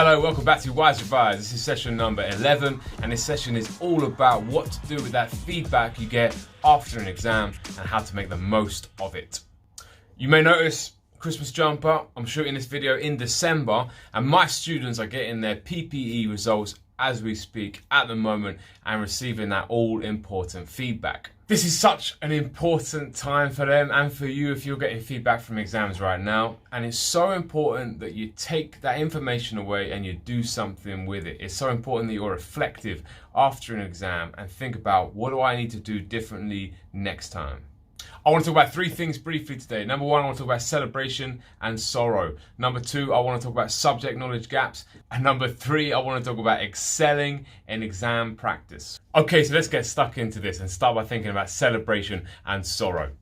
Hello, welcome back to Wise Revise. This is session number 11, and this session is all about what to do with that feedback you get after an exam and how to make the most of it. You may notice Christmas jumper. I'm shooting this video in December, and my students are getting their PPE results as we speak at the moment and receiving that all-important feedback. This is such an important time for them and for you if you're getting feedback from exams right now. And it's so important that you take that information away and you do something with it. It's so important that you're reflective after an exam and think about, what do I need to do differently next time? I want to talk about three things briefly today. Number one, I want to talk about celebration and sorrow. Number two, I want to talk about subject knowledge gaps. And number three, I want to talk about excelling in exam practice. Okay, so let's get stuck into this and start by thinking about celebration and sorrow.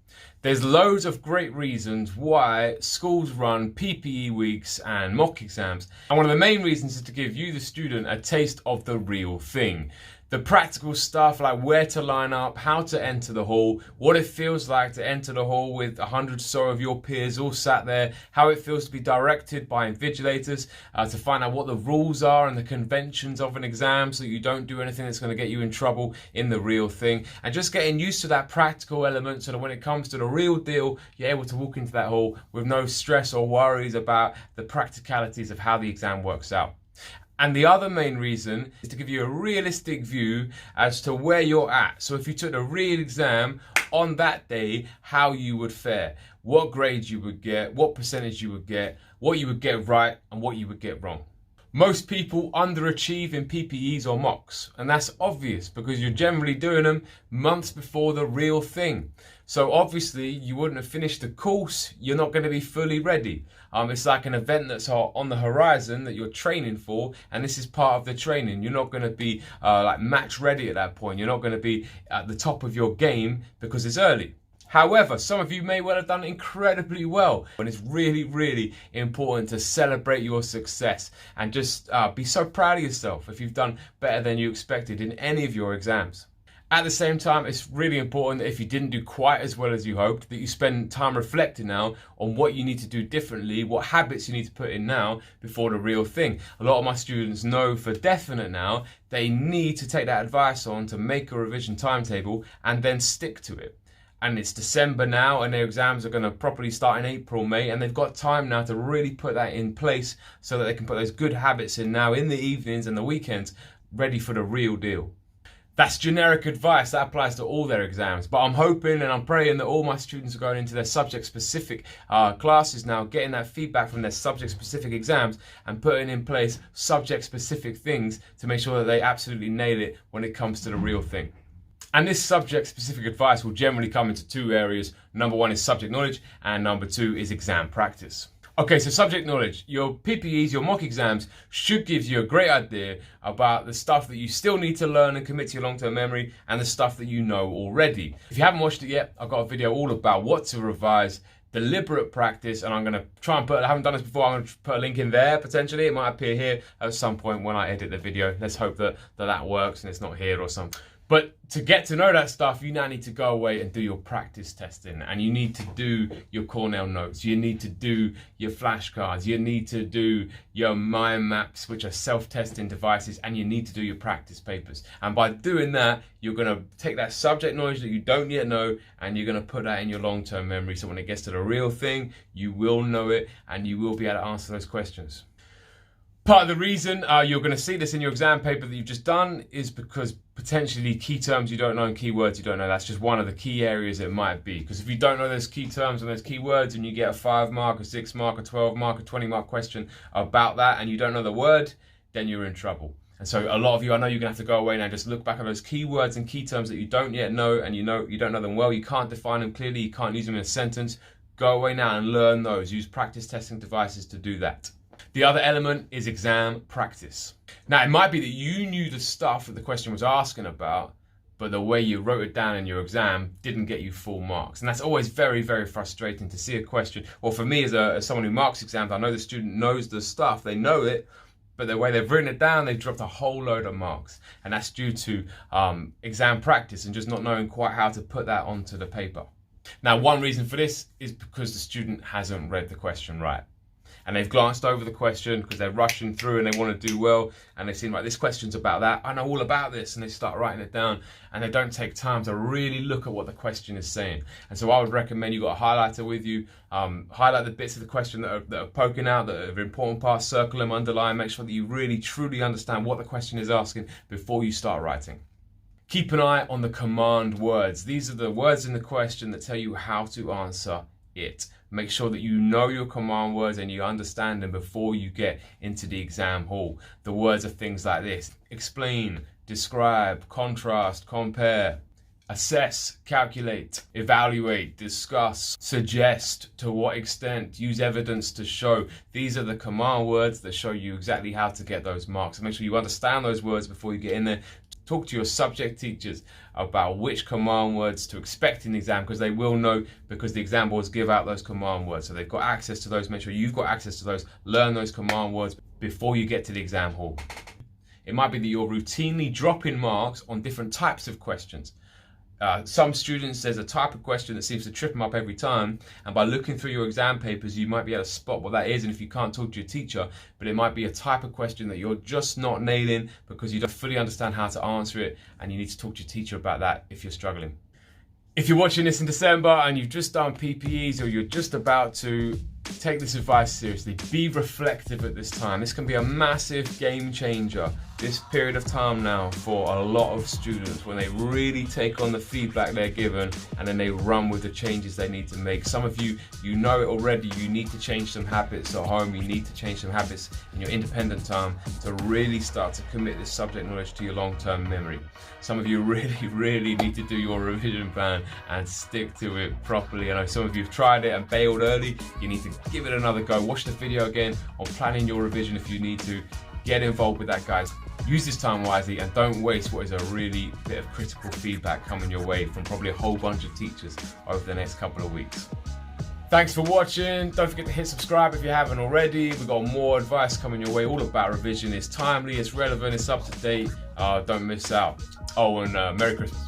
There's loads of great reasons why schools run PPE weeks and mock exams. And one of the main reasons is to give you, the student, a taste of the real thing. The practical stuff like where to line up, how to enter the hall, what it feels like to enter the hall with 100 or so of your peers all sat there, how it feels to be directed by invigilators, to find out what the rules are and the conventions of an exam so you don't do anything that's going to get you in trouble in the real thing. And just getting used to that practical element so that when it comes to the real deal, you're able to walk into that hall with no stress or worries about the practicalities of how the exam works out. And the other main reason is to give you a realistic view as to where you're at. So if you took a real exam on that day, how you would fare, what grades you would get, what percentage you would get, what you would get right and what you would get wrong. Most people underachieve in PPEs or mocks, and that's obvious because you're generally doing them months before the real thing. So obviously you wouldn't have finished the course, you're not going to be fully ready. It's like an event that's on the horizon that you're training for, and this is part of the training. You're not going to be like match ready at that point. You're not going to be at the top of your game because it's early. However, some of you may well have done incredibly well, and it's really, really important to celebrate your success and just be so proud of yourself if you've done better than you expected in any of your exams. At the same time, it's really important that if you didn't do quite as well as you hoped, that you spend time reflecting now on what you need to do differently, what habits you need to put in now before the real thing. A lot of my students know for definite now they need to take that advice on to make a revision timetable and then stick to it. And it's December now and their exams are going to properly start in April, May, and they've got time now to really put that in place so that they can put those good habits in now in the evenings and the weekends, ready for the real deal. That's generic advice, that applies to all their exams, but I'm hoping and I'm praying that all my students are going into their subject-specific classes now, getting that feedback from their subject-specific exams and putting in place subject-specific things to make sure that they absolutely nail it when it comes to the real thing. And this subject-specific advice will generally come into two areas. Number one is subject knowledge, and number two is exam practice. Okay, so subject knowledge. Your PPEs, your mock exams, should give you a great idea about the stuff that you still need to learn and commit to your long-term memory and the stuff that you know already. If you haven't watched it yet, I've got a video all about what to revise, deliberate practice, and I'm going to try and I haven't done this before, I'm going to put a link in there potentially. It might appear here at some point when I edit the video. Let's hope that works and it's not here or something. But to get to know that stuff, you now need to go away and do your practice testing, and you need to do your Cornell notes, you need to do your flashcards, you need to do your mind maps, which are self-testing devices, and you need to do your practice papers. And by doing that, you're going to take that subject knowledge that you don't yet know, and you're going to put that in your long-term memory, so when it gets to the real thing, you will know it, and you will be able to answer those questions. Part of the reason you're going to see this in your exam paper that you've just done is because potentially key terms you don't know and keywords you don't know. That's just one of the key areas it might be. Because if you don't know those key terms and those keywords and you get a 5 mark, a 6 mark, a 12 mark, a 20 mark question about that and you don't know the word, then you're in trouble. And so a lot of you, I know you're going to have to go away now and just look back at those keywords and key terms that you don't yet know, and you don't know them well, you can't define them clearly, you can't use them in a sentence. Go away now and learn those. Use practice testing devices to do that. The other element is exam practice. Now, it might be that you knew the stuff that the question was asking about, but the way you wrote it down in your exam didn't get you full marks. And that's always very, very frustrating to see a question. Or for me as someone who marks exams, I know the student knows the stuff, they know it, but the way they've written it down, they've dropped a whole load of marks. And that's due to exam practice and just not knowing quite how to put that onto the paper. Now, one reason for this is because the student hasn't read the question right. and they've glanced over the question because they're rushing through and they want to do well, and they've seen, right, this question's about that, I know all about this, and they start writing it down, and they don't take time to really look at what the question is saying. And so I would recommend you got a highlighter with you, highlight the bits of the question that are poking out, that are important parts, circle them, underline, make sure that you really truly understand what the question is asking before you start writing. Keep an eye on the command words. These are the words in the question that tell you how to answer it. Make sure that you know your command words and you understand them before you get into the exam hall. The words are things like this: explain, describe, contrast, compare, assess, calculate, evaluate, discuss, suggest, to what extent, use evidence to show. These are the command words that show you exactly how to get those marks. So make sure you understand those words before you get in there. Talk to your subject teachers about which command words to expect in the exam, because they will know, because the exam boards give out those command words. So they've got access to those. Make sure you've got access to those. Learn those command words before you get to the exam hall. It might be that you're routinely dropping marks on different types of questions. Some students, there's a type of question that seems to trip them up every time, and by looking through your exam papers you might be able to spot what that is, and if you can't, talk to your teacher. But it might be a type of question that you're just not nailing because you don't fully understand how to answer it, and you need to talk to your teacher about that if you're struggling. If you're watching this in December and you've just done PPEs, or you're just about to, take this advice seriously. Be reflective at this time. This can be a massive game changer, this period of time now, for a lot of students, when they really take on the feedback they're given and then they run with the changes they need to make. Some of you, you know it already, you need to change some habits at home, you need to change some habits in your independent time to really start to commit this subject knowledge to your long-term memory. Some of you really need to do your revision plan and stick to it properly. I know some of you have tried it and bailed early. You need to give it another go. Watch the video again on planning your revision if you need to. Get involved with that, guys. Use this time wisely and don't waste what is a really bit of critical feedback coming your way from probably a whole bunch of teachers over the next couple of weeks. Thanks for watching. Don't forget to hit subscribe if you haven't already. We've got more advice coming your way all about revision. It's timely, it's relevant, it's up to date. Don't miss out. Oh, and Merry Christmas.